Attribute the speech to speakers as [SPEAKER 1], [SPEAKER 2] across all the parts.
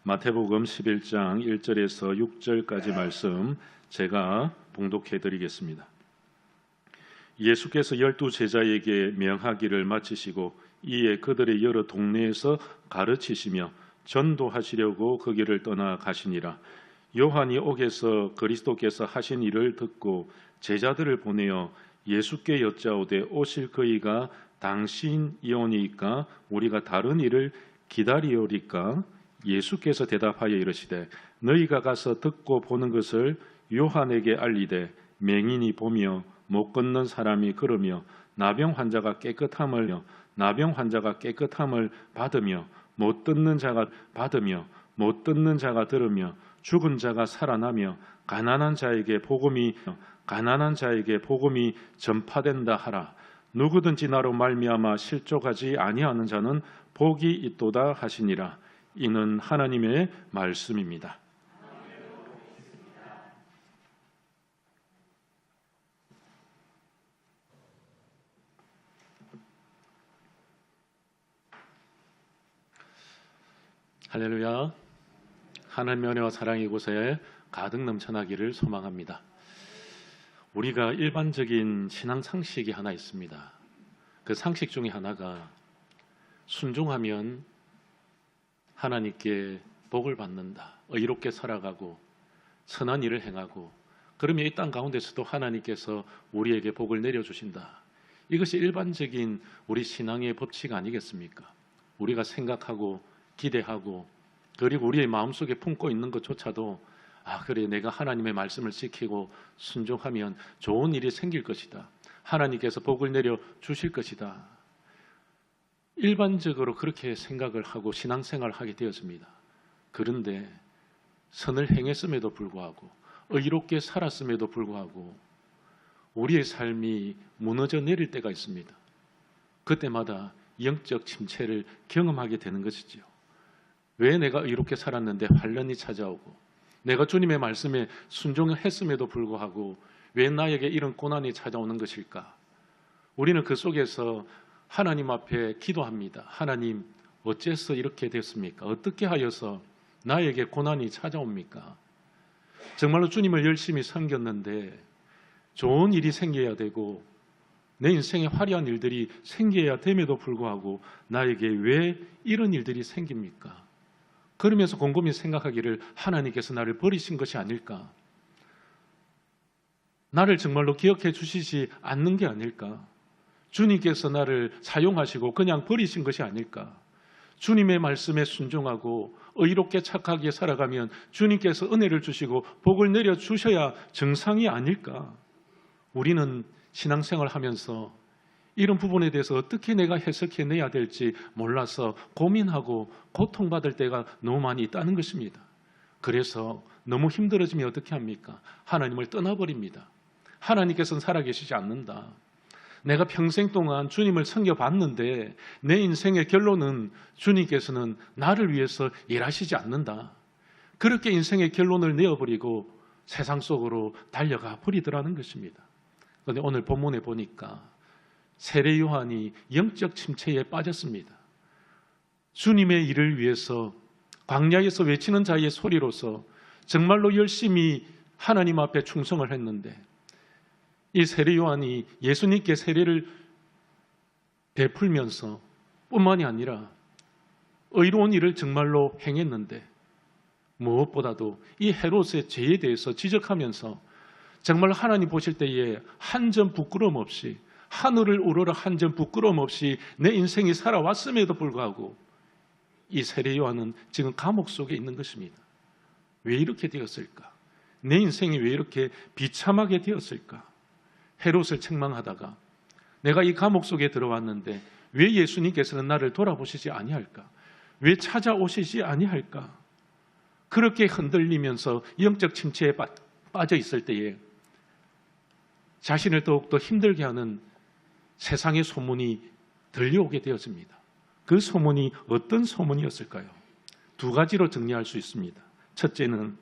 [SPEAKER 1] 마태복음 11장 1절에서 6절까지 말씀 제가 봉독해 드리겠습니다. 예수께서 12 제자에게 명하기를 마치시고 이에 그들의 여러 동네에서 가르치시며 전도하시려고 그 길을 떠나 가시니라. 요한이 옥에서 그리스도께서 하신 일을 듣고 제자들을 보내어 예수께 여짜오되 오실 그이가 당신이오니까 우리가 다른 일을 기다리오리까? 예수께서 대답하여 이르시되 너희가 가서 듣고 보는 것을 요한에게 알리되 맹인이 보며 못 걷는 사람이 걸으며 나병 환자가 깨끗함을 받으며 못 듣는 자가 받으며 못 듣는 자가 들으며 죽은 자가 살아나며 가난한 자에게 복음이 전파된다 하라. 누구든지 나로 말미암아 실족하지 아니하는 자는 복이 있도다 하시니라. 이는 하나님의 말씀입니다. 할렐루야. 하나님의 은혜와 사랑이 이곳에 가득 넘쳐나기를 소망합니다. 우리가 일반적인 신앙 상식이 하나 있습니다. 그 상식 중에 하나가 순종하면 하나님께 복을 받는다. 의롭게 살아가고 선한 일을 행하고 그러면 이 땅 가운데서도 하나님께서 우리에게 복을 내려주신다. 이것이 일반적인 우리 신앙의 법칙 아니겠습니까? 우리가 생각하고 기대하고 그리고 우리의 마음속에 품고 있는 것조차도 그래 내가 하나님의 말씀을 지키고 순종하면 좋은 일이 생길 것이다. 하나님께서 복을 내려 주실 것이다. 일반적으로 그렇게 생각을 하고 신앙생활을 하게 되었습니다. 그런데 선을 행했음에도 불구하고 의롭게 살았음에도 불구하고 우리의 삶이 무너져 내릴 때가 있습니다. 그때마다 영적 침체를 경험하게 되는 것이지요. 왜 내가 의롭게 살았는데 환난이 찾아오고 내가 주님의 말씀에 순종을 했음에도 불구하고 왜 나에게 이런 고난이 찾아오는 것일까? 우리는 그 속에서 하나님 앞에 기도합니다. 하나님, 어째서 이렇게 됐습니까? 어떻게 하여서 나에게 고난이 찾아옵니까? 정말로 주님을 열심히 섬겼는데 좋은 일이 생겨야 되고 내 인생에 화려한 일들이 생겨야 됨에도 불구하고 나에게 왜 이런 일들이 생깁니까? 그러면서 곰곰이 생각하기를 하나님께서 나를 버리신 것이 아닐까? 나를 정말로 기억해 주시지 않는 게 아닐까? 주님께서 나를 사용하시고 그냥 버리신 것이 아닐까? 주님의 말씀에 순종하고 의롭게 착하게 살아가면 주님께서 은혜를 주시고 복을 내려주셔야 정상이 아닐까? 우리는 신앙생활을 하면서 이런 부분에 대해서 어떻게 내가 해석해내야 될지 몰라서 고민하고 고통받을 때가 너무 많이 있다는 것입니다. 그래서 너무 힘들어지면 어떻게 합니까? 하나님을 떠나버립니다. 하나님께서는 살아계시지 않는다. 내가 평생 동안 주님을 섬겨봤는데 내 인생의 결론은 주님께서는 나를 위해서 일하시지 않는다. 그렇게 인생의 결론을 내어버리고 세상 속으로 달려가 버리더라는 것입니다. 그런데 오늘 본문에 보니까 세례 요한이 영적 침체에 빠졌습니다. 주님의 일을 위해서 광야에서 외치는 자의 소리로서 정말로 열심히 하나님 앞에 충성을 했는데 이 세례 요한이 예수님께 세례를 베풀면서 뿐만이 아니라 의로운 일을 정말로 행했는데 무엇보다도 이 헤롯의 죄에 대해서 지적하면서 정말 하나님 보실 때에 한 점 부끄러움 없이 하늘을 우러러 한 점 부끄러움 없이 내 인생이 살아왔음에도 불구하고 이 세례 요한은 지금 감옥 속에 있는 것입니다. 왜 이렇게 되었을까? 내 인생이 왜 이렇게 비참하게 되었을까? 헤롯을 책망하다가 내가 이 감옥 속에 들어왔는데 왜 예수님께서는 나를 돌아보시지 아니할까? 왜 찾아오시지 아니할까? 그렇게 흔들리면서 영적 침체에 빠져 있을 때에 자신을 더욱더 힘들게 하는 세상의 소문이 들려오게 되었습니다. 그 소문이 어떤 소문이었을까요? 두 가지로 정리할 수 있습니다. 첫째는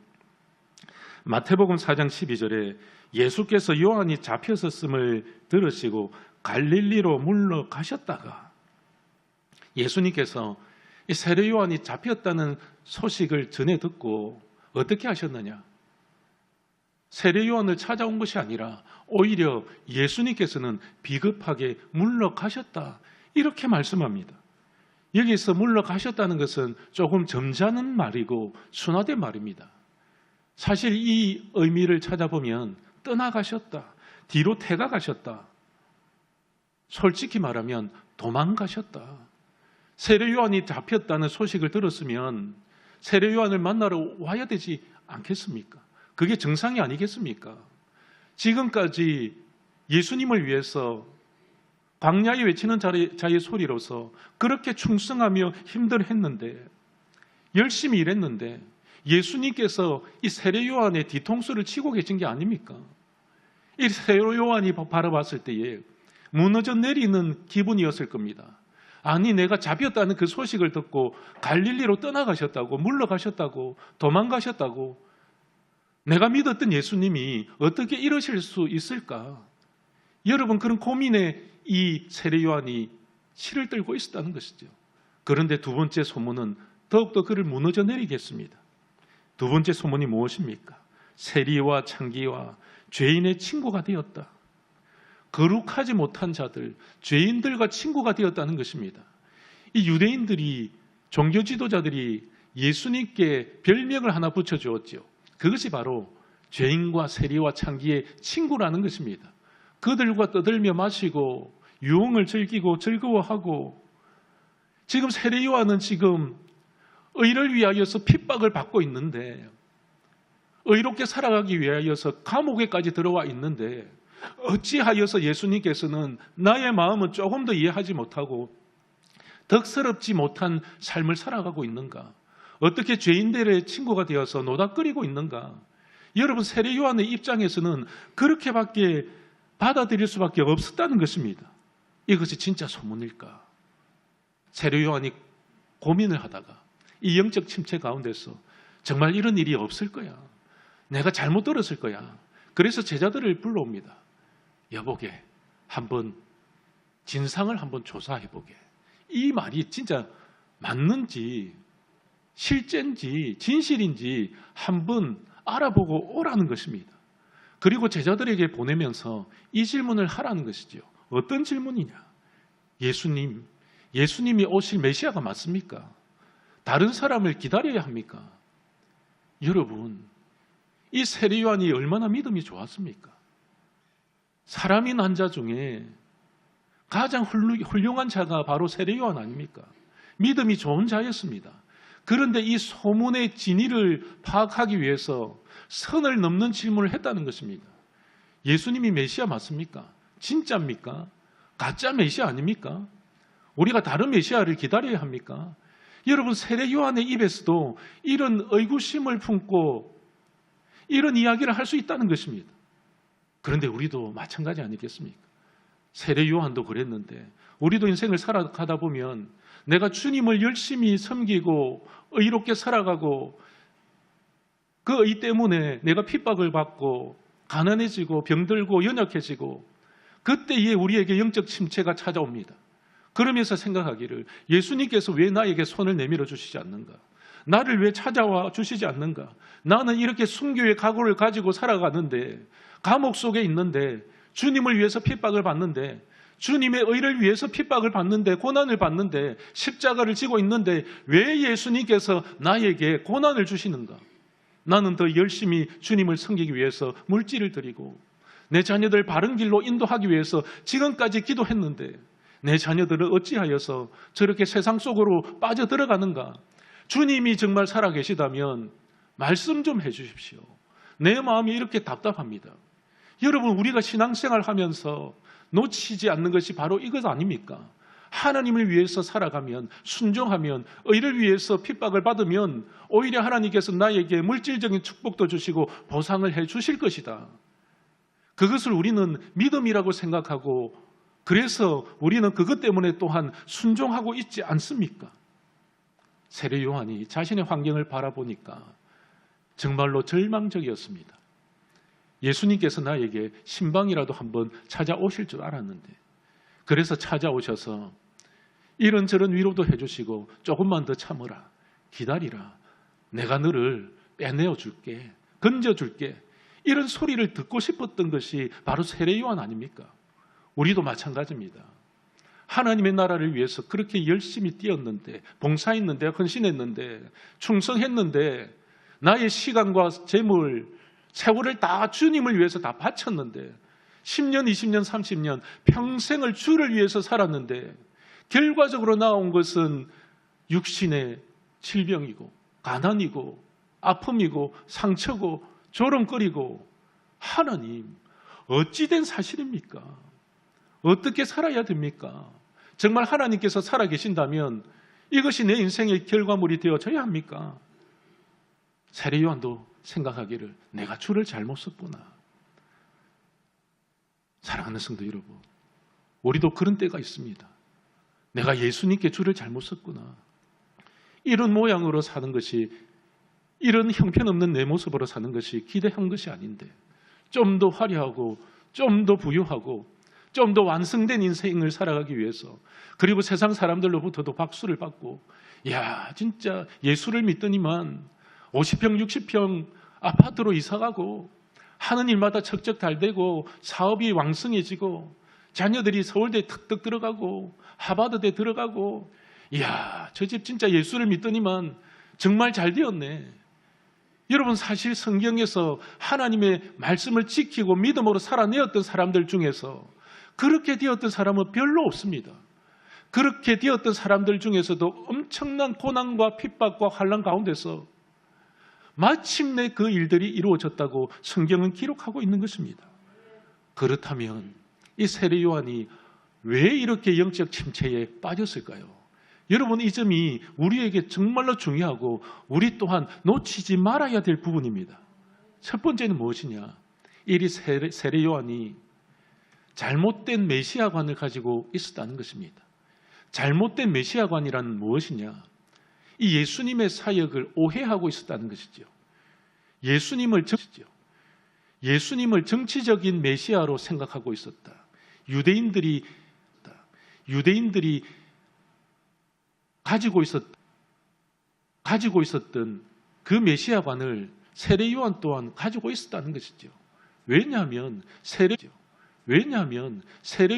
[SPEAKER 1] 마태복음 4장 12절에 예수께서 요한이 잡혔었음을 들으시고 갈릴리로 물러가셨다가 예수님께서 이 세례 요한이 잡혔다는 소식을 전해 듣고 어떻게 하셨느냐? 세례 요한을 찾아온 것이 아니라 오히려 예수님께서는 비급하게 물러가셨다. 이렇게 말씀합니다. 여기서 물러가셨다는 것은 조금 점잖은 말이고 순화된 말입니다. 사실 이 의미를 찾아보면 떠나가셨다, 뒤로 태가가셨다, 솔직히 말하면 도망가셨다. 세례 요한이 잡혔다는 소식을 들었으면 세례 요한을 만나러 와야 되지 않겠습니까? 그게 정상이 아니겠습니까? 지금까지 예수님을 위해서 광야에 외치는 자의 소리로서 그렇게 충성하며 힘들었는데, 열심히 일했는데 예수님께서 이 세례 요한의 뒤통수를 치고 계신 게 아닙니까? 이 세례 요한이 바라봤을 때에 무너져 내리는 기분이었을 겁니다. 아니, 내가 잡혔다는 그 소식을 듣고 갈릴리로 떠나가셨다고, 물러가셨다고, 도망가셨다고, 내가 믿었던 예수님이 어떻게 이러실 수 있을까? 여러분, 그런 고민에 이 세례 요한이 치를 떨고 있었다는 것이죠. 그런데 두 번째 소문은 더욱더 그를 무너져 내리게 했습니다. 두 번째 소문이 무엇입니까? 세리와 창기와 죄인의 친구가 되었다. 거룩하지 못한 자들, 죄인들과 친구가 되었다는 것입니다. 이 유대인들이, 종교 지도자들이 예수님께 별명을 하나 붙여주었죠. 그것이 바로 죄인과 세리와 창기의 친구라는 것입니다. 그들과 떠들며 마시고 유흥을 즐기고 즐거워하고, 지금 세례 요한은 지금 의를 위하여서 핍박을 받고 있는데, 의롭게 살아가기 위하여서 감옥에까지 들어와 있는데, 어찌하여서 예수님께서는 나의 마음은 조금 더 이해하지 못하고 덕스럽지 못한 삶을 살아가고 있는가? 어떻게 죄인들의 친구가 되어서 노닥거리고 있는가? 여러분, 세례 요한의 입장에서는 그렇게밖에 받아들일 수밖에 없었다는 것입니다. 이것이 진짜 소문일까? 세례 요한이 고민을 하다가 이 영적 침체 가운데서 정말 이런 일이 없을 거야, 내가 잘못 들었을 거야, 그래서 제자들을 불러옵니다. 여보게, 한번 진상을 한번 조사해보게. 이 말이 진짜 맞는지 실제인지 진실인지 한번 알아보고 오라는 것입니다. 그리고 제자들에게 보내면서 이 질문을 하라는 것이죠. 어떤 질문이냐? 예수님이 오실 메시아가 맞습니까? 다른 사람을 기다려야 합니까? 여러분, 이 세례 요한이 얼마나 믿음이 좋았습니까? 사람이 난 자 중에 가장 훌륭한 자가 바로 세례 요한 아닙니까? 믿음이 좋은 자였습니다. 그런데 이 소문의 진위를 파악하기 위해서 선을 넘는 질문을 했다는 것입니다. 예수님이 메시아 맞습니까? 진짜입니까? 가짜 메시아 아닙니까? 우리가 다른 메시아를 기다려야 합니까? 여러분, 세례 요한의 입에서도 이런 의구심을 품고 이런 이야기를 할 수 있다는 것입니다. 그런데 우리도 마찬가지 아니겠습니까? 세례 요한도 그랬는데, 우리도 인생을 살아가다 보면 내가 주님을 열심히 섬기고 의롭게 살아가고 그 의 때문에 내가 핍박을 받고 가난해지고 병들고 연약해지고, 그때에 우리에게 영적 침체가 찾아옵니다. 그러면서 생각하기를, 예수님께서 왜 나에게 손을 내밀어 주시지 않는가? 나를 왜 찾아와 주시지 않는가? 나는 이렇게 순교의 각오를 가지고 살아가는데, 감옥 속에 있는데, 주님을 위해서 핍박을 받는데, 주님의 의를 위해서 핍박을 받는데, 고난을 받는데, 십자가를 지고 있는데 왜 예수님께서 나에게 고난을 주시는가? 나는 더 열심히 주님을 섬기기 위해서 물질을 드리고 내 자녀들 바른 길로 인도하기 위해서 지금까지 기도했는데, 내 자녀들은 어찌하여서 저렇게 세상 속으로 빠져들어가는가? 주님이 정말 살아계시다면 말씀 좀 해주십시오. 내 마음이 이렇게 답답합니다. 여러분, 우리가 신앙생활 하면서 놓치지 않는 것이 바로 이것 아닙니까? 하나님을 위해서 살아가면, 순종하면, 의를 위해서 핍박을 받으면 오히려 하나님께서 나에게 물질적인 축복도 주시고 보상을 해 주실 것이다. 그것을 우리는 믿음이라고 생각하고, 그래서 우리는 그것 때문에 또한 순종하고 있지 않습니까? 세례 요한이 자신의 환경을 바라보니까 정말로 절망적이었습니다. 예수님께서 나에게 신방이라도 한번 찾아오실 줄 알았는데, 그래서 찾아오셔서 이런저런 위로도 해주시고 조금만 더 참으라, 기다리라, 내가 너를 빼내어 줄게, 건져줄게, 이런 소리를 듣고 싶었던 것이 바로 세례 요한 아닙니까? 우리도 마찬가지입니다. 하나님의 나라를 위해서 그렇게 열심히 뛰었는데, 봉사했는데, 헌신했는데, 충성했는데, 나의 시간과 재물, 세월을 다 주님을 위해서 다 바쳤는데, 10년, 20년, 30년 평생을 주를 위해서 살았는데 결과적으로 나온 것은 육신의 질병이고 가난이고 아픔이고 상처고 조롱거리고, 하나님 어찌된 사실입니까? 어떻게 살아야 됩니까? 정말 하나님께서 살아계신다면 이것이 내 인생의 결과물이 되어져야 합니까? 세례 요한도 생각하기를 내가 주를 잘못 썼구나. 사랑하는 성도 여러분, 우리도 그런 때가 있습니다. 내가 예수님께 주를 잘못 썼구나. 이런 모양으로 사는 것이, 이런 형편없는 내 모습으로 사는 것이 기대한 것이 아닌데, 좀 더 화려하고 좀 더 부유하고 좀 더 완성된 인생을 살아가기 위해서, 그리고 세상 사람들로부터도 박수를 받고, 야 진짜 예수를 믿더니만 50평 60평 아파트로 이사가고 하는 일마다 척척 잘되고 사업이 왕성해지고 자녀들이 서울대 턱턱 들어가고 하버드대 들어가고, 이야 저 집 진짜 예수를 믿더니만 정말 잘 되었네. 여러분, 사실 성경에서 하나님의 말씀을 지키고 믿음으로 살아내었던 사람들 중에서 그렇게 되었던 사람은 별로 없습니다. 그렇게 되었던 사람들 중에서도 엄청난 고난과 핍박과 환난 가운데서 마침내 그 일들이 이루어졌다고 성경은 기록하고 있는 것입니다. 그렇다면 이 세례 요한이 왜 이렇게 영적 침체에 빠졌을까요? 여러분, 이 점이 우리에게 정말로 중요하고 우리 또한 놓치지 말아야 될 부분입니다. 첫 번째는 무엇이냐? 이 세례 요한이 잘못된 메시아관을 가지고 있었다는 것입니다. 잘못된 메시아관이란 무엇이냐? 이 예수님의 사역을 오해하고 있었다는 것이죠. 예수님을 정치적인 메시아로 생각하고 있었다. 유대인들이 가지고 있었던 그 메시아관을 세례 요한 또한 가지고 있었다는 것이죠. 왜냐하면 세례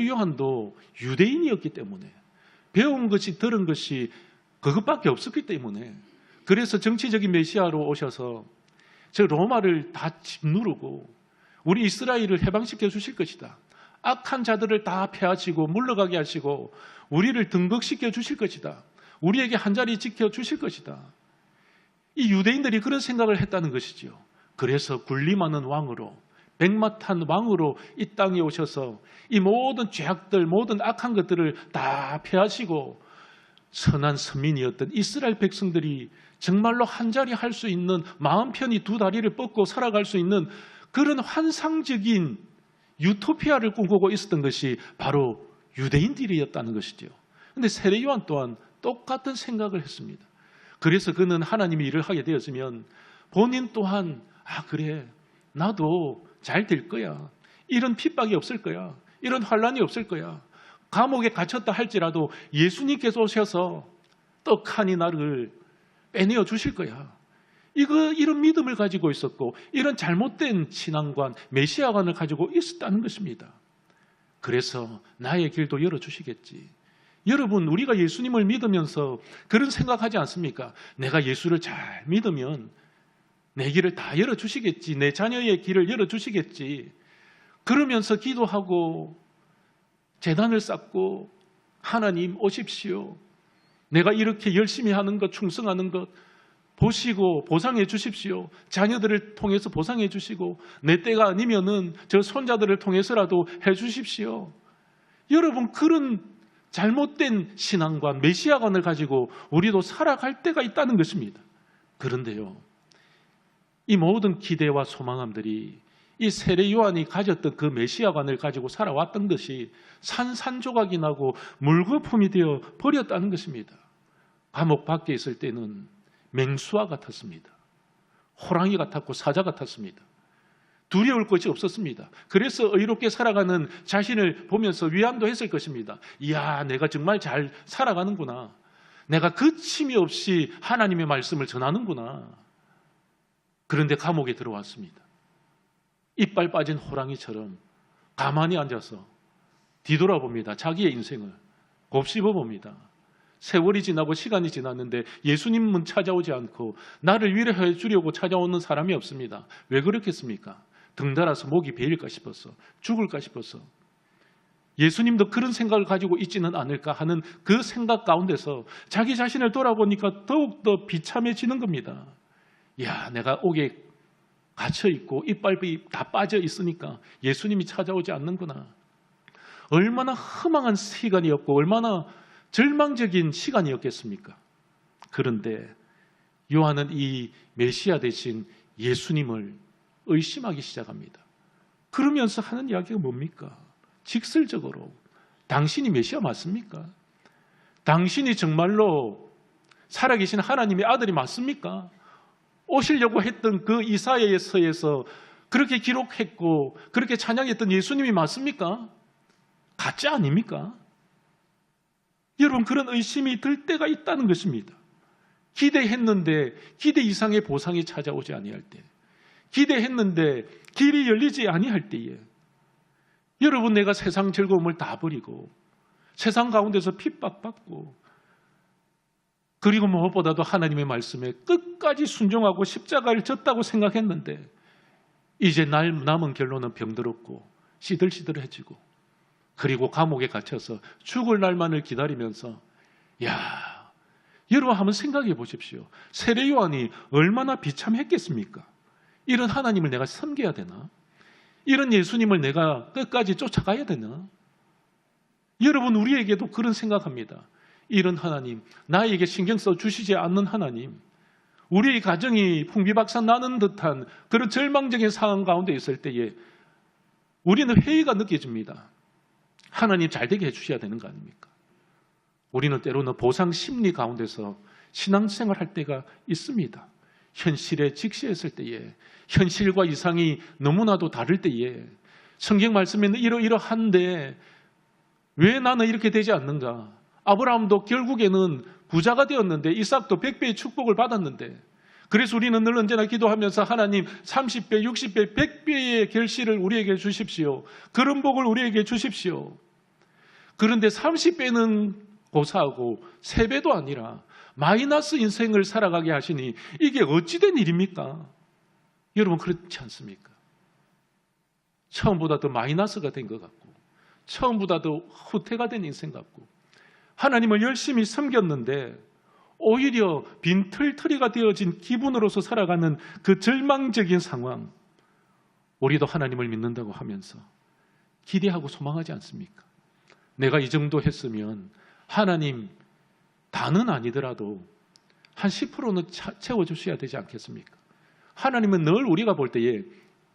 [SPEAKER 1] 요한도 유대인이었기 때문에, 배운 것이 들은 것이 그것밖에 없었기 때문에, 그래서 정치적인 메시아로 오셔서 저 로마를 다 짓누르고 우리 이스라엘을 해방시켜 주실 것이다. 악한 자들을 다 패하시고 물러가게 하시고 우리를 등극시켜 주실 것이다. 우리에게 한 자리 지켜 주실 것이다. 이 유대인들이 그런 생각을 했다는 것이죠. 그래서 군림하는 왕으로, 백마탄 왕으로 이 땅에 오셔서 이 모든 죄악들, 모든 악한 것들을 다 패하시고 선한 서민이었던 이스라엘 백성들이 정말로 한 자리 할 수 있는, 마음 편히 두 다리를 뻗고 살아갈 수 있는 그런 환상적인 유토피아를 꿈꾸고 있었던 것이 바로 유대인들이었다는 것이죠. 그런데 세례 요한 또한 똑같은 생각을 했습니다. 그래서 그는 하나님이 일을 하게 되었으면 본인 또한 그래, 나도 잘 될 거야. 이런 핍박이 없을 거야. 이런 환난이 없을 거야. 감옥에 갇혔다 할지라도 예수님께서 오셔서 떡하니 나를 빼내어 주실 거야. 이런 믿음을 가지고 있었고, 이런 잘못된 신앙관, 메시아관을 가지고 있었다는 것입니다. 그래서 나의 길도 열어주시겠지. 여러분, 우리가 예수님을 믿으면서 그런 생각하지 않습니까? 내가 예수를 잘 믿으면 내 길을 다 열어주시겠지. 내 자녀의 길을 열어주시겠지. 그러면서 기도하고 제단을 쌓고, 하나님 오십시오. 내가 이렇게 열심히 하는 것, 충성하는 것 보시고 보상해 주십시오. 자녀들을 통해서 보상해 주시고, 내 때가 아니면은 저 손자들을 통해서라도 해 주십시오. 여러분, 그런 잘못된 신앙관, 메시아관을 가지고 우리도 살아갈 때가 있다는 것입니다. 그런데요, 이 모든 기대와 소망함들이 이 세례 요한이 가졌던 그 메시아관을 가지고 살아왔던 것이 산산조각이 나고 물거품이 되어 버렸다는 것입니다. 감옥 밖에 있을 때는 맹수와 같았습니다. 호랑이 같았고 사자 같았습니다. 두려울 것이 없었습니다. 그래서 의롭게 살아가는 자신을 보면서 위안도 했을 것입니다. 이야, 내가 정말 잘 살아가는구나. 내가 그침이 없이 하나님의 말씀을 전하는구나. 그런데 감옥에 들어왔습니다. 이빨 빠진 호랑이처럼 가만히 앉아서 뒤돌아봅니다. 자기의 인생을 곱씹어봅니다. 세월이 지나고 시간이 지났는데 예수님은 찾아오지 않고 나를 위로해 주려고 찾아오는 사람이 없습니다. 왜 그렇겠습니까? 등달아서 목이 베일까 싶어서, 죽을까 싶어서. 예수님도 그런 생각을 가지고 있지는 않을까 하는 그 생각 가운데서 자기 자신을 돌아보니까 더욱더 비참해지는 겁니다. 야, 내가 옥에 갇혀있고 이빨이 다 빠져 있으니까 예수님이 찾아오지 않는구나. 얼마나 허망한 시간이었고 얼마나 절망적인 시간이었겠습니까? 그런데 요한은 이 메시아 대신 예수님을 의심하기 시작합니다. 그러면서 하는 이야기가 뭡니까? 직설적으로 당신이 메시아 맞습니까? 당신이 정말로 살아계신 하나님의 아들이 맞습니까? 오시려고 했던 그 이사야서에서 그렇게 기록했고 그렇게 찬양했던 예수님이 맞습니까? 가짜 아닙니까? 여러분, 그런 의심이 들 때가 있다는 것입니다. 기대했는데 기대 이상의 보상이 찾아오지 아니할 때, 기대했는데 길이 열리지 아니할 때에, 여러분, 내가 세상 즐거움을 다 버리고 세상 가운데서 핍박받고 그리고 무엇보다도 하나님의 말씀에 끝까지 순종하고 십자가를 졌다고 생각했는데 이제 남은 결론은 병들었고 시들시들해지고 그리고 감옥에 갇혀서 죽을 날만을 기다리면서, 야, 여러분 한번 생각해 보십시오. 세례 요한이 얼마나 비참했겠습니까? 이런 하나님을 내가 섬겨야 되나? 이런 예수님을 내가 끝까지 쫓아가야 되나? 여러분, 우리에게도 그런 생각합니다. 이런 하나님, 나에게 신경 써 주시지 않는 하나님, 우리의 가정이 풍비박산 나는 듯한 그런 절망적인 상황 가운데 있을 때에 우리는 회의가 느껴집니다. 하나님 잘 되게 해주셔야 되는 거 아닙니까? 우리는 때로는 보상 심리 가운데서 신앙생활 할 때가 있습니다. 현실에 직시했을 때에, 현실과 이상이 너무나도 다를 때에, 성경 말씀에는 이러이러한데 왜 나는 이렇게 되지 않는가? 아브라함도 결국에는 부자가 되었는데 이삭도 100배의 축복을 받았는데, 그래서 우리는 늘 언제나 기도하면서 하나님 30배, 60배, 100배의 결실을 우리에게 주십시오. 그런 복을 우리에게 주십시오. 그런데 30배는 고사하고 3배도 아니라 마이너스 인생을 살아가게 하시니 이게 어찌된 일입니까? 여러분, 그렇지 않습니까? 처음보다 더 마이너스가 된 것 같고 처음보다 더 후퇴가 된 인생 같고, 하나님을 열심히 섬겼는데 오히려 빈털터리가 되어진 기분으로서 살아가는 그 절망적인 상황, 우리도 하나님을 믿는다고 하면서 기대하고 소망하지 않습니까? 내가 이 정도 했으면 하나님 다는 아니더라도 한 10%는 채워주셔야 되지 않겠습니까? 하나님은 늘 우리가 볼 때에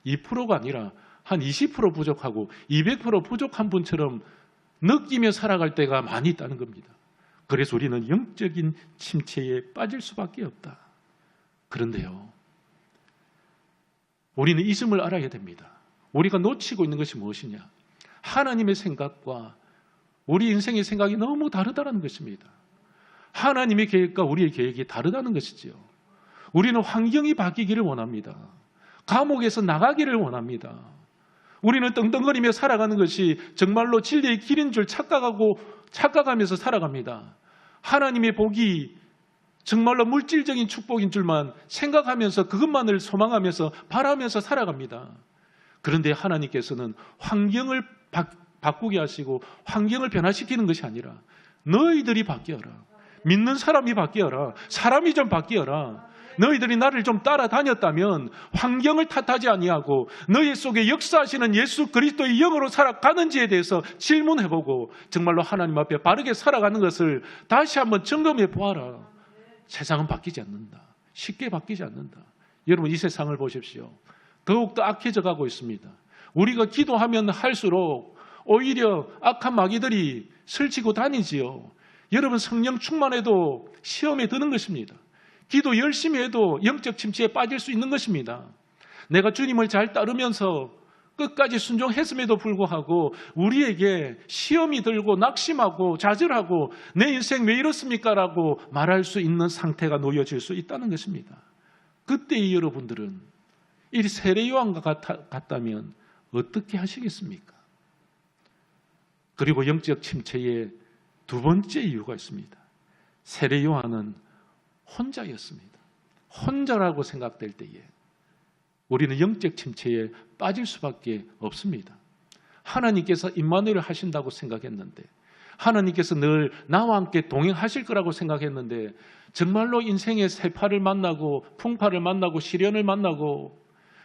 [SPEAKER 1] 2%가 아니라 한 20% 부족하고 200% 부족한 분처럼 느끼며 살아갈 때가 많이 있다는 겁니다. 그래서 우리는 영적인 침체에 빠질 수밖에 없다. 그런데요, 우리는 이 점을 알아야 됩니다. 우리가 놓치고 있는 것이 무엇이냐? 하나님의 생각과 우리 인생의 생각이 너무 다르다는 것입니다. 하나님의 계획과 우리의 계획이 다르다는 것이지요. 우리는 환경이 바뀌기를 원합니다. 감옥에서 나가기를 원합니다. 우리는 떵떵거리며 살아가는 것이 정말로 진리의 길인 줄 착각하면서 살아갑니다. 하나님의 복이 정말로 물질적인 축복인 줄만 생각하면서 그것만을 소망하면서 바라면서 살아갑니다. 그런데 하나님께서는 환경을 바꾸게 하시고 환경을 변화시키는 것이 아니라 너희들이 바뀌어라. 믿는 사람이 바뀌어라. 사람이 좀 바뀌어라. 너희들이 나를 좀 따라다녔다면 환경을 탓하지 아니하고 너희 속에 역사하시는 예수 그리스도의 영으로 살아가는지에 대해서 질문해보고 정말로 하나님 앞에 바르게 살아가는 것을 다시 한번 점검해 보아라. 세상은 바뀌지 않는다. 쉽게 바뀌지 않는다. 여러분, 이 세상을 보십시오. 더욱더 악해져 가고 있습니다. 우리가 기도하면 할수록 오히려 악한 마귀들이 설치고 다니지요. 여러분, 성령 충만해도 시험에 드는 것입니다. 기도 열심히 해도 영적 침체에 빠질 수 있는 것입니다. 내가 주님을 잘 따르면서 끝까지 순종했음에도 불구하고 우리에게 시험이 들고 낙심하고 좌절하고 내 인생 왜 이렇습니까? 라고 말할 수 있는 상태가 놓여질 수 있다는 것입니다. 그때 이 여러분들은 이 세례 요한과 같다면 어떻게 하시겠습니까? 그리고 영적 침체의 두 번째 이유가 있습니다. 세례 요한은 혼자였습니다. 혼자라고 생각될 때에 우리는 영적 침체에 빠질 수밖에 없습니다. 하나님께서 임마누엘을 하신다고 생각했는데, 하나님께서 늘 나와 함께 동행하실 거라고 생각했는데, 정말로 인생의 세파를 만나고 풍파를 만나고 시련을 만나고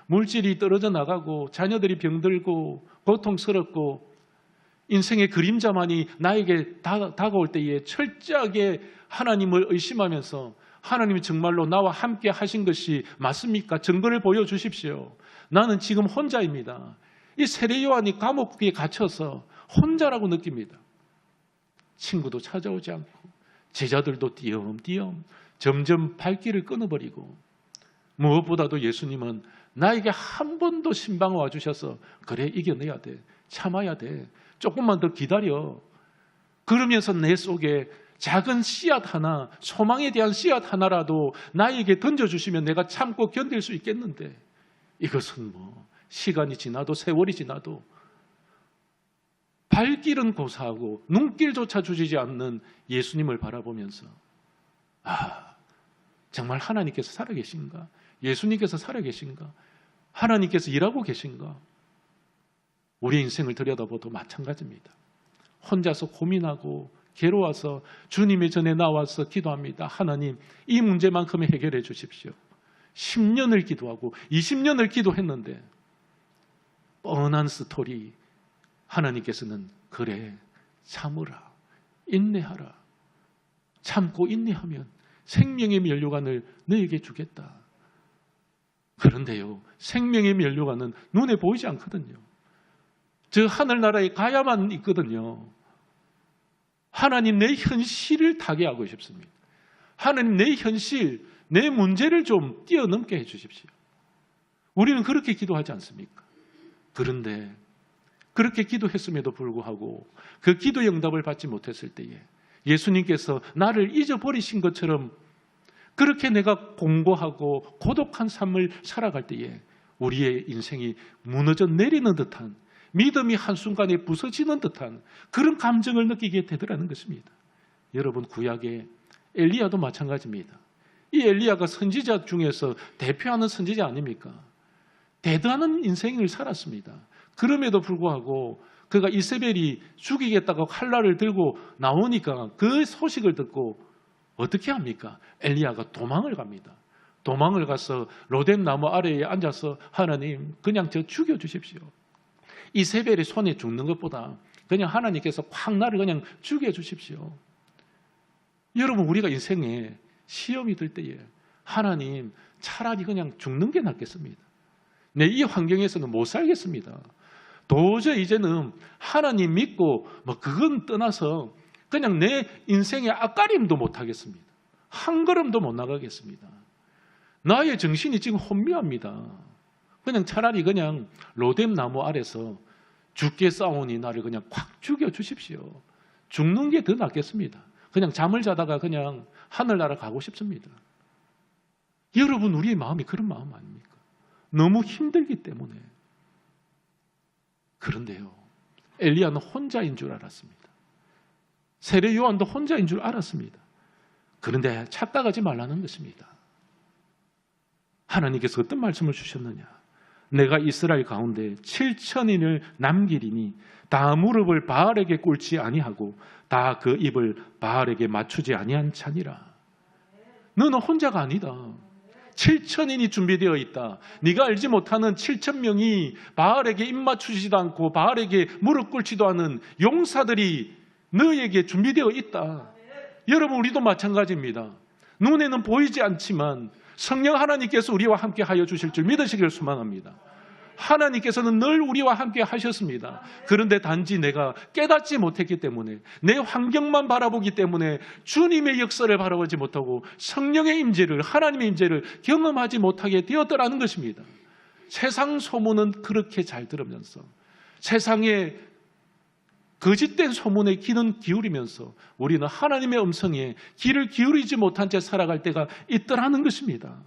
[SPEAKER 1] 물질이 떨어져 나가고 자녀들이 병들고 고통스럽고 인생의 그림자만이 나에게 다가올 때에 철저하게 하나님을 의심하면서 하나님이 정말로 나와 함께 하신 것이 맞습니까? 증거를 보여주십시오. 나는 지금 혼자입니다. 이 세례 요한이 감옥에 갇혀서 혼자라고 느낍니다. 친구도 찾아오지 않고 제자들도 띄엄띄엄 점점 발길을 끊어버리고, 무엇보다도 예수님은 나에게 한 번도 신방 와주셔서 그래, 이겨내야 돼, 참아야 돼, 조금만 더 기다려, 그러면서 내 속에 작은 씨앗 하나, 소망에 대한 씨앗 하나라도 나에게 던져주시면 내가 참고 견딜 수 있겠는데, 이것은 뭐 시간이 지나도 세월이 지나도 발길은 고사하고 눈길조차 주시지 않는 예수님을 바라보면서, 정말 하나님께서 살아계신가? 예수님께서 살아계신가? 하나님께서 일하고 계신가? 우리 인생을 들여다봐도 마찬가지입니다. 혼자서 고민하고 괴로워서 주님의 전에 나와서 기도합니다. 하나님, 이 문제만큼은 해결해 주십시오. 10년을 기도하고 20년을 기도했는데 뻔한 스토리, 하나님께서는 그래, 참으라, 인내하라, 참고 인내하면 생명의 면류관을 너에게 주겠다. 그런데요, 생명의 면류관은 눈에 보이지 않거든요. 저 하늘나라에 가야만 있거든요. 하나님, 내 현실을 타개하고 싶습니다. 하나님, 내 현실, 내 문제를 좀 뛰어넘게 해주십시오. 우리는 그렇게 기도하지 않습니까? 그런데 그렇게 기도했음에도 불구하고 그 기도의 응답을 받지 못했을 때에 예수님께서 나를 잊어버리신 것처럼 그렇게 내가 공고하고 고독한 삶을 살아갈 때에 우리의 인생이 무너져 내리는 듯한, 믿음이 한순간에 부서지는 듯한 그런 감정을 느끼게 되더라는 것입니다. 여러분, 구약의 엘리야도 마찬가지입니다. 이 엘리야가 선지자 중에서 대표하는 선지자 아닙니까? 대단한 인생을 살았습니다. 그럼에도 불구하고 그가 이세벨이 죽이겠다고 칼날을 들고 나오니까 그 소식을 듣고 어떻게 합니까? 엘리야가 도망을 갑니다. 도망을 가서 로뎀 나무 아래에 앉아서 하나님, 그냥 저 죽여주십시오. 이세벨이 손에 죽는 것보다 그냥 하나님께서 콱 나를 그냥 죽여주십시오. 여러분, 우리가 인생에 시험이 들 때에 하나님, 차라리 그냥 죽는 게 낫겠습니다. 내 이 환경에서는 못 살겠습니다. 도저히 이제는 하나님 믿고 뭐 그건 떠나서 그냥 내 인생의 앞가림도 못 하겠습니다. 한 걸음도 못 나가겠습니다. 나의 정신이 지금 혼미합니다. 그냥 차라리 그냥 로뎀 나무 아래서 죽게 싸우니 나를 그냥 콱 죽여주십시오. 죽는 게 더 낫겠습니다. 그냥 잠을 자다가 그냥 하늘나라 가고 싶습니다. 여러분, 우리의 마음이 그런 마음 아닙니까? 너무 힘들기 때문에. 그런데요, 엘리야는 혼자인 줄 알았습니다. 세례 요한도 혼자인 줄 알았습니다. 그런데 착각하지 말라는 것입니다. 하나님께서 어떤 말씀을 주셨느냐? 내가 이스라엘 가운데 7천인을 남기리니 다 무릎을 바알에게 꿇지 아니하고 다 그 입을 바알에게 맞추지 아니한 자니라. 너는 혼자가 아니다. 7천인이 준비되어 있다. 네가 알지 못하는 7,000명이 바알에게 입 맞추지도 않고 바알에게 무릎 꿇지도 않은 용사들이 너에게 준비되어 있다. 여러분, 우리도 마찬가지입니다. 눈에는 보이지 않지만 성령 하나님께서 우리와 함께 하여 주실 줄 믿으시기를 소망합니다. 하나님께서는 늘 우리와 함께 하셨습니다. 그런데 단지 내가 깨닫지 못했기 때문에, 내 환경만 바라보기 때문에 주님의 역사를 바라보지 못하고 성령의 임재를, 하나님의 임재를 경험하지 못하게 되었더라는 것입니다. 세상 소문은 그렇게 잘 들으면서 세상의 거짓된 소문에 귀는 기울이면서 우리는 하나님의 음성에 귀를 기울이지 못한 채 살아갈 때가 있더라는 것입니다.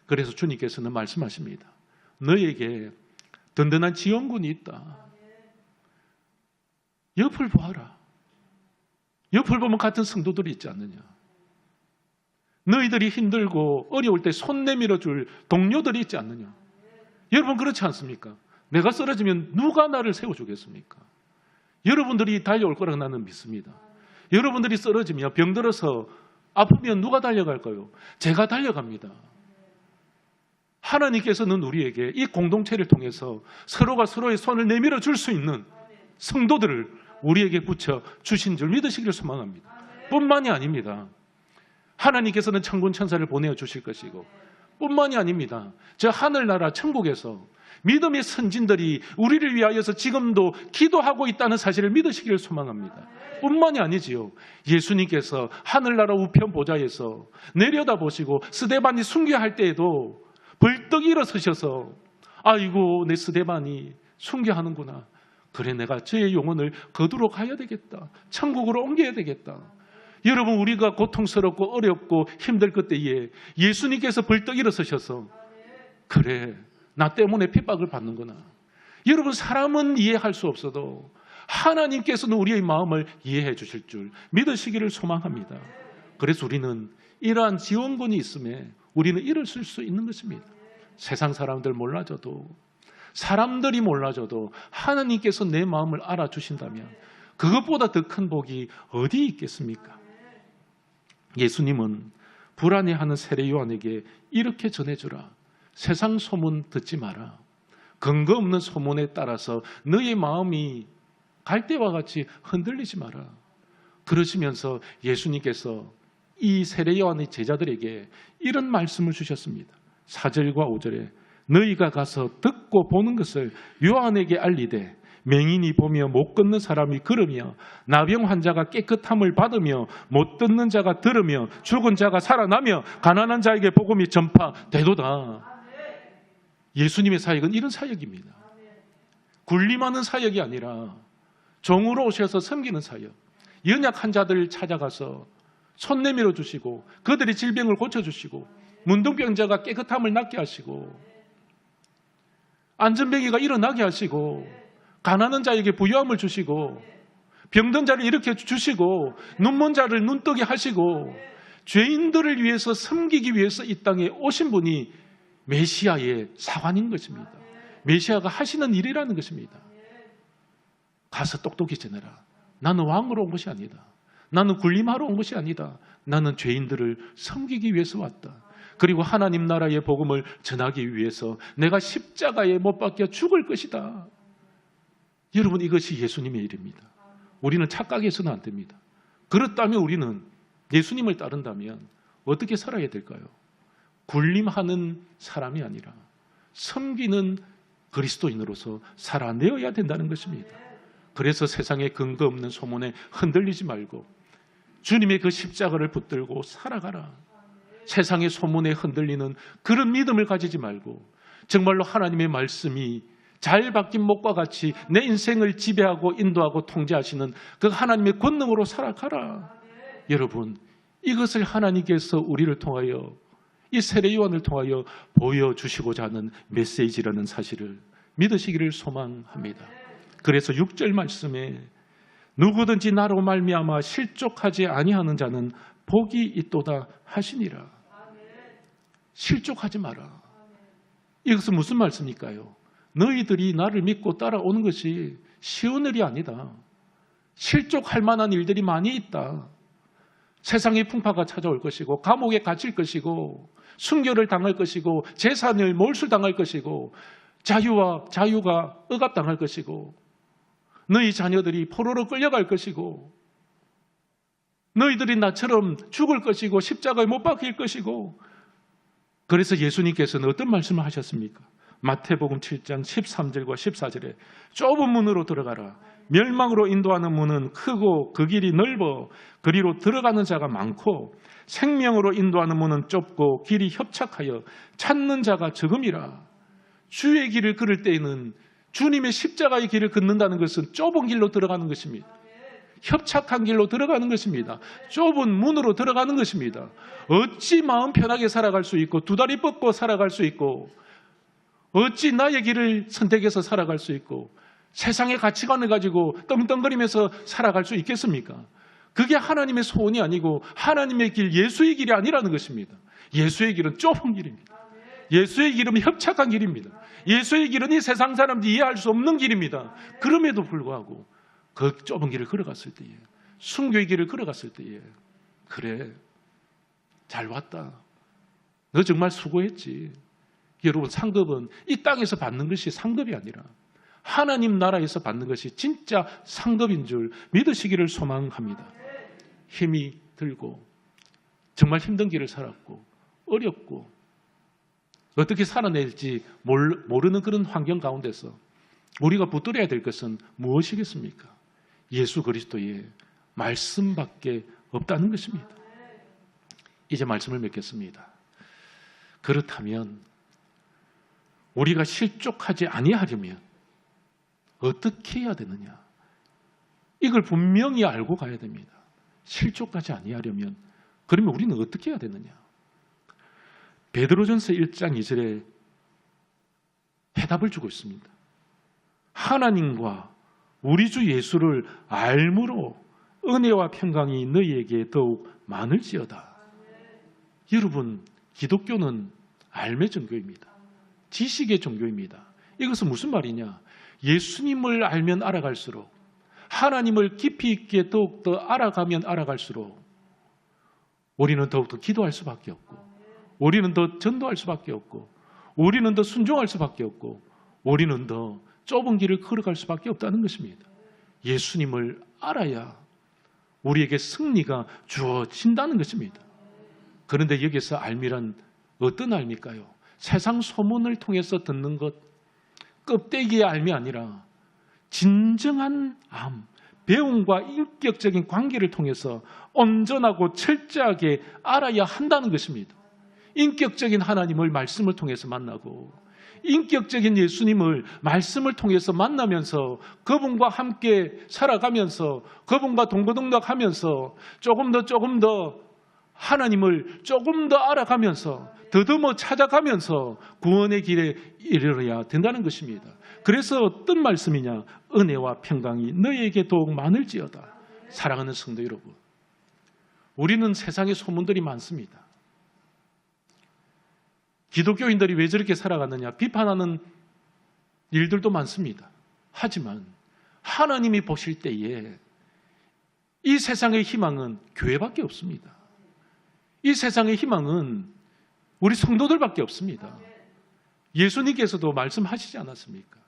[SPEAKER 1] 그래서 주님께서는 말씀하십니다. 너에게 든든한 지원군이 있다. 옆을 보아라. 옆을 보면 같은 성도들이 있지 않느냐. 너희들이 힘들고 어려울 때 손 내밀어 줄 동료들이 있지 않느냐. 여러분 그렇지 않습니까? 내가 쓰러지면 누가 나를 세워주겠습니까? 여러분들이 달려올 거라고 나는 믿습니다. 여러분들이 쓰러지면 병들어서 아프면 누가 달려갈까요? 제가 달려갑니다. 하나님께서는 우리에게 이 공동체를 통해서 서로가 서로의 손을 내밀어 줄 수 있는 성도들을 우리에게 붙여 주신 줄 믿으시기를 소망합니다. 뿐만이 아닙니다. 하나님께서는 천군 천사를 보내어 주실 것이고 뿐만이 아닙니다. 저 하늘나라 천국에서 믿음의 선진들이 우리를 위하여서 지금도 기도하고 있다는 사실을 믿으시기를 소망합니다. 뿐만이 아니지요. 예수님께서 하늘나라 우편 보좌에서 내려다보시고 스데반이 순교할 때에도 벌떡 일어서셔서 아이고 내 스데반이 순교하는구나. 그래 내가 저의 영혼을 거두러 가야 되겠다. 천국으로 옮겨야 되겠다. 여러분 우리가 고통스럽고 어렵고 힘들 그때에 예수님께서 벌떡 일어서셔서 그래 나 때문에 핍박을 받는구나. 여러분 사람은 이해할 수 없어도 하나님께서는 우리의 마음을 이해해 주실 줄 믿으시기를 소망합니다. 그래서 우리는 이러한 지원군이 있음에 우리는 일을 쓸 수 있는 것입니다. 세상 사람들 몰라줘도 사람들이 몰라줘도 하나님께서 내 마음을 알아주신다면 그것보다 더 큰 복이 어디 있겠습니까? 예수님은 불안해하는 세례 요한에게 이렇게 전해주라. 세상 소문 듣지 마라. 근거 없는 소문에 따라서 너의 마음이 갈대와 같이 흔들리지 마라. 그러시면서 예수님께서 이 세례 요한의 제자들에게 이런 말씀을 주셨습니다. 4절과 5절에 너희가 가서 듣고 보는 것을 요한에게 알리되 맹인이 보며 못 걷는 사람이 걸으며 나병 환자가 깨끗함을 받으며 못 듣는 자가 들으며 죽은 자가 살아나며 가난한 자에게 복음이 전파되도다. 예수님의 사역은 이런 사역입니다. 군림하는 사역이 아니라 종으로 오셔서 섬기는 사역. 연약한 자들을 찾아가서 손 내밀어 주시고 그들의 질병을 고쳐주시고 문둥병자가 깨끗함을 낫게 하시고 안전뱅이가 일어나게 하시고 가난한 자에게 부유함을 주시고 병든 자를 일으켜 주시고 눈먼 자를 눈뜨게 하시고 죄인들을 위해서 섬기기 위해서 이 땅에 오신 분이 메시아의 사관인 것입니다. 메시아가 하시는 일이라는 것입니다. 가서 똑똑히 전해라. 나는 왕으로 온 것이 아니다. 나는 군림하러 온 것이 아니다. 나는 죄인들을 섬기기 위해서 왔다. 그리고 하나님 나라의 복음을 전하기 위해서 내가 십자가에 못 박혀 죽을 것이다. 여러분 이것이 예수님의 일입니다. 우리는 착각해서는 안 됩니다. 그렇다면 우리는 예수님을 따른다면 어떻게 살아야 될까요? 군림하는 사람이 아니라 섬기는 그리스도인으로서 살아내어야 된다는 것입니다. 그래서 세상에 근거 없는 소문에 흔들리지 말고 주님의 그 십자가를 붙들고 살아가라. 세상의 소문에 흔들리는 그런 믿음을 가지지 말고 정말로 하나님의 말씀이 잘 박힌 목과 같이 내 인생을 지배하고 인도하고 통제하시는 그 하나님의 권능으로 살아가라. 여러분 이것을 하나님께서 우리를 통하여 이 세례 요한을 통하여 보여주시고자 하는 메시지라는 사실을 믿으시기를 소망합니다. 그래서 6절 말씀에 누구든지 나로 말미암아 실족하지 아니하는 자는 복이 있도다 하시니라. 실족하지 마라. 이것은 무슨 말씀일까요? 너희들이 나를 믿고 따라오는 것이 쉬운 일이 아니다. 실족할 만한 일들이 많이 있다. 세상의 풍파가 찾아올 것이고 감옥에 갇힐 것이고 순교를 당할 것이고 재산을 몰수당할 것이고 자유가 억압당할 것이고 너희 자녀들이 포로로 끌려갈 것이고 너희들이 나처럼 죽을 것이고 십자가에 못 박힐 것이고 그래서 예수님께서는 어떤 말씀을 하셨습니까? 마태복음 7장 13절과 14절에 좁은 문으로 들어가라. 멸망으로 인도하는 문은 크고 그 길이 넓어 그리로 들어가는 자가 많고 생명으로 인도하는 문은 좁고 길이 협착하여 찾는 자가 적음이라. 주의 길을 걸을 때에는 주님의 십자가의 길을 걷는다는 것은 좁은 길로 들어가는 것입니다. 협착한 길로 들어가는 것입니다. 좁은 문으로 들어가는 것입니다. 어찌 마음 편하게 살아갈 수 있고 두 다리 뻗고 살아갈 수 있고 어찌 나의 길을 선택해서 살아갈 수 있고 세상의 가치관을 가지고 떵떵거리면서 살아갈 수 있겠습니까? 그게 하나님의 소원이 아니고 하나님의 길, 예수의 길이 아니라는 것입니다. 예수의 길은 좁은 길입니다. 예수의 길은 협착한 길입니다. 예수의 길은 이 세상 사람들이 이해할 수 없는 길입니다. 그럼에도 불구하고 그 좁은 길을 걸어갔을 때에, 순교의 길을 걸어갔을 때에, 그래, 잘 왔다. 너 정말 수고했지. 여러분, 상급은 이 땅에서 받는 것이 상급이 아니라 하나님 나라에서 받는 것이 진짜 상급인 줄 믿으시기를 소망합니다. 힘이 들고 정말 힘든 길을 살았고 어렵고 어떻게 살아낼지 모르는 그런 환경 가운데서 우리가 붙들어야 될 것은 무엇이겠습니까? 예수 그리스도의 말씀밖에 없다는 것입니다. 이제 말씀을 맺겠습니다. 그렇다면 우리가 실족하지 아니하려면 어떻게 해야 되느냐? 이걸 분명히 알고 가야 됩니다. 실족하지 아니하려면 그러면 우리는 어떻게 해야 되느냐? 베드로전서 1장 2절에 해답을 주고 있습니다. 하나님과 우리 주 예수를 알므로 은혜와 평강이 너희에게 더욱 많을지어다. 여러분, 기독교는 알매 종교입니다. 지식의 종교입니다. 이것은 무슨 말이냐? 예수님을 알면 알아갈수록, 하나님을 깊이 있게 더욱더 알아가면 알아갈수록 우리는 더욱더 기도할 수밖에 없고, 우리는 더 전도할 수밖에 없고, 우리는 더 순종할 수밖에 없고, 우리는 더 좁은 길을 걸어갈 수밖에 없다는 것입니다. 예수님을 알아야 우리에게 승리가 주어진다는 것입니다. 그런데 여기서 알미란 어떤 알미일까요? 세상 소문을 통해서 듣는 것, 껍데기의 알미 아니라 진정한 암, 배움과 인격적인 관계를 통해서 온전하고 철저하게 알아야 한다는 것입니다. 인격적인 하나님을 말씀을 통해서 만나고 인격적인 예수님을 말씀을 통해서 만나면서 그분과 함께 살아가면서 그분과 동거동락하면서 조금 더 하나님을 조금 더 알아가면서 더듬어 찾아가면서 구원의 길에 이르러야 된다는 것입니다. 그래서 어떤 말씀이냐? 은혜와 평강이 너희에게 더욱 많을지어다. 사랑하는 성도 여러분, 우리는 세상에 소문들이 많습니다. 기독교인들이 왜 저렇게 살아가느냐 비판하는 일들도 많습니다. 하지만 하나님이 보실 때에 이 세상의 희망은 교회밖에 없습니다. 이 세상의 희망은 우리 성도들밖에 없습니다. 예수님께서도 말씀하시지 않았습니까?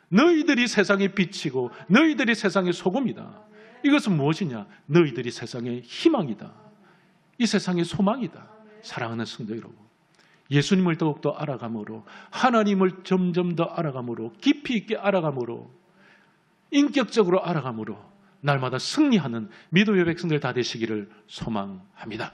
[SPEAKER 1] 너희들이 세상의 빛이고 너희들이 세상의 소금이다. 이것은 무엇이냐? 너희들이 세상의 희망이다. 이 세상의 소망이다. 사랑하는 성도 여러분, 예수님을 더욱더 알아감으로, 하나님을 점점 더 알아감으로, 깊이 있게 알아감으로, 인격적으로 알아감으로 날마다 승리하는 믿음의 백성들 다 되시기를 소망합니다.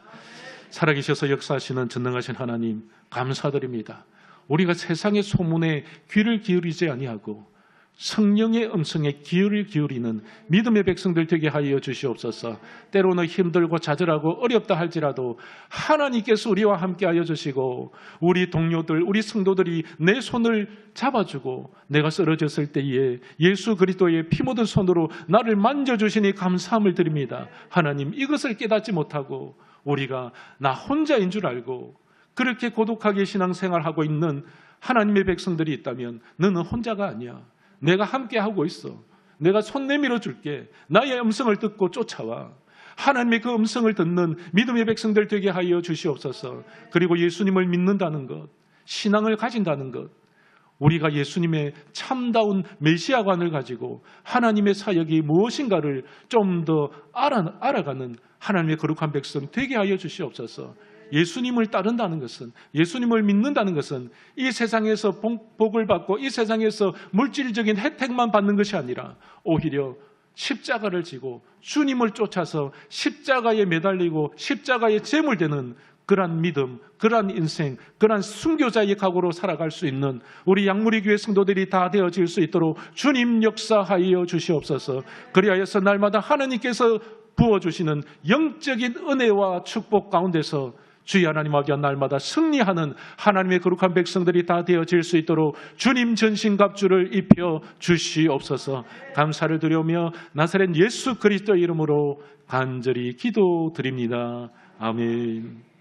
[SPEAKER 1] 살아계셔서 역사하시는 전능하신 하나님 감사드립니다. 우리가 세상의 소문에 귀를 기울이지 아니하고 성령의 음성에 귀를 기울이는 믿음의 백성들 되게 하여 주시옵소서. 때로는 힘들고 좌절하고 어렵다 할지라도 하나님께서 우리와 함께 하여 주시고 우리 동료들, 우리 성도들이 내 손을 잡아주고 내가 쓰러졌을 때에 예수 그리스도의 피 묻은 손으로 나를 만져주시니 감사함을 드립니다. 하나님, 이것을 깨닫지 못하고 우리가 나 혼자인 줄 알고 그렇게 고독하게 신앙생활하고 있는 하나님의 백성들이 있다면 너는 혼자가 아니야. 내가 함께하고 있어. 내가 손 내밀어 줄게. 나의 음성을 듣고 쫓아와. 하나님의 그 음성을 듣는 믿음의 백성들 되게 하여 주시옵소서. 그리고 예수님을 믿는다는 것, 신앙을 가진다는 것, 우리가 예수님의 참다운 메시아관을 가지고 하나님의 사역이 무엇인가를 좀 더 알아가는 하나님의 거룩한 백성 되게 하여 주시옵소서. 예수님을 따른다는 것은, 예수님을 믿는다는 것은 이 세상에서 복을 받고 이 세상에서 물질적인 혜택만 받는 것이 아니라 오히려 십자가를 지고 주님을 쫓아서 십자가에 매달리고 십자가에 제물되는 그러한 믿음, 그러한 인생, 그러한 순교자의 각오로 살아갈 수 있는 우리 양무리교회 성도들이 다 되어질 수 있도록 주님 역사하여 주시옵소서. 그리하여서 날마다 하나님께서 부어주시는 영적인 은혜와 축복 가운데서 주의 하나님 아버지 날마다 승리하는 하나님의 거룩한 백성들이 다 되어질 수 있도록 주님 전신갑주를 입혀 주시옵소서. 감사를 드리며 나사렛 예수 그리스도의 이름으로 간절히 기도드립니다. 아멘.